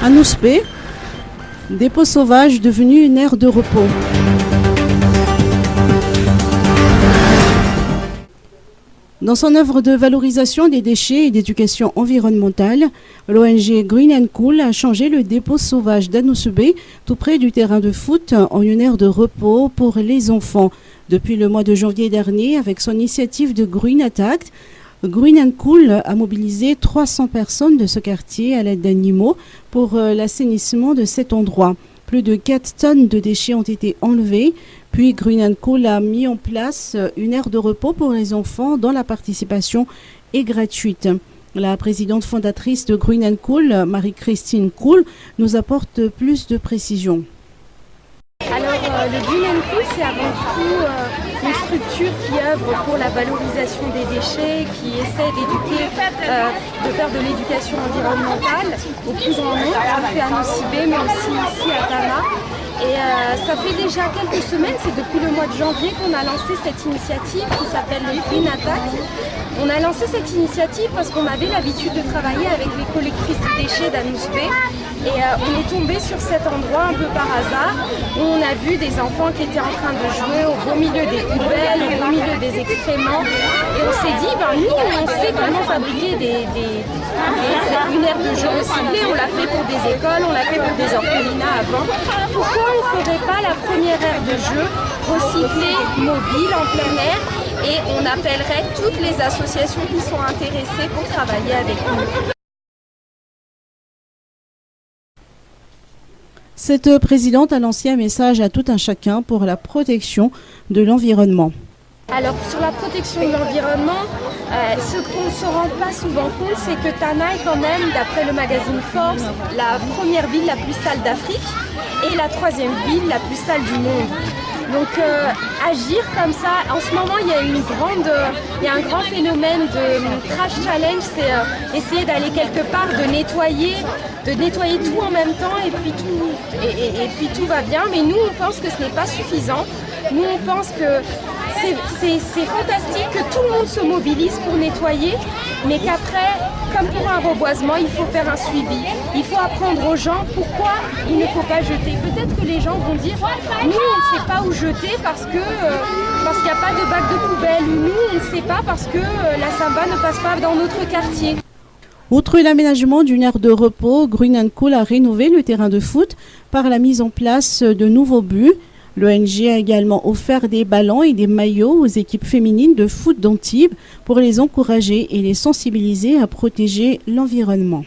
À Nouspé, dépôt sauvage devenu une aire de repos. Dans son œuvre de valorisation des déchets et d'éducation environnementale, l'ONG Green & Cool a changé le dépôt sauvage d'Anousbé, tout près du terrain de foot, en une aire de repos pour les enfants. Depuis le mois de janvier dernier, avec son initiative de Green Attack, Green & Cool a mobilisé 300 personnes de ce quartier à l'aide d'animaux pour l'assainissement de cet endroit. Plus de 4 tonnes de déchets ont été enlevés. Puis Green & Cool a mis en place une aire de repos pour les enfants dont la participation est gratuite. La présidente fondatrice de Green & Cool, Marie-Christine Cool, nous apporte plus de précisions. Alors le Green & Cool, c'est avant tout une structure qui œuvre pour la valorisation des déchets, qui essaie d'éduquer, de faire de l'éducation environnementale au plus grand nombre. On le fait à Noussibé, mais aussi ici à Tana. Et ça fait déjà quelques semaines, c'est depuis le mois de janvier qu'on a lancé cette initiative qui s'appelle le Green Attack. On a lancé cette initiative parce qu'on avait l'habitude de travailler avec les collectrices de déchets d'Anousbé. Et on est tombé sur cet endroit un peu par hasard où on a vu des enfants qui étaient en train de jouer au beau milieu des poubelles, au beau milieu des excréments. Et on s'est dit, nous on sait comment fabriquer une aire de jeu recyclée, on l'a fait pour des écoles, on l'a fait pour des orphelinats avant. Pourquoi on ne ferait pas la première aire de jeu recyclée, mobile, en plein air, et on appellerait toutes les associations qui sont intéressées pour travailler avec nous. Cette présidente a lancé un message à tout un chacun pour la protection de l'environnement. Alors sur la protection de l'environnement, ce qu'on ne se rend pas souvent compte, c'est que Tana est quand même, d'après le magazine Forbes, la première ville la plus sale d'Afrique et la 3e ville la plus sale du monde. Donc agir comme ça, en ce moment il y a un grand phénomène de trash challenge, c'est essayer d'aller quelque part, de nettoyer tout en même temps et puis tout va bien. Mais nous on pense que ce n'est pas suffisant. Nous on pense que c'est fantastique que tout le monde se mobilise pour nettoyer, mais qu'après, comme pour un reboisement, il faut faire un suivi. Il faut apprendre aux gens pourquoi il ne faut pas jeter. Peut-être que les gens vont dire « Nous, on ne sait pas où jeter parce qu'il n'y a pas de bac de poubelle » ou « Nous, on ne sait pas parce que la samba ne passe pas dans notre quartier ». Outre l'aménagement d'une aire de repos, Green & Cool a rénové le terrain de foot par la mise en place de nouveaux buts. L'ONG a également offert des ballons et des maillots aux équipes féminines de foot d'Antibes pour les encourager et les sensibiliser à protéger l'environnement.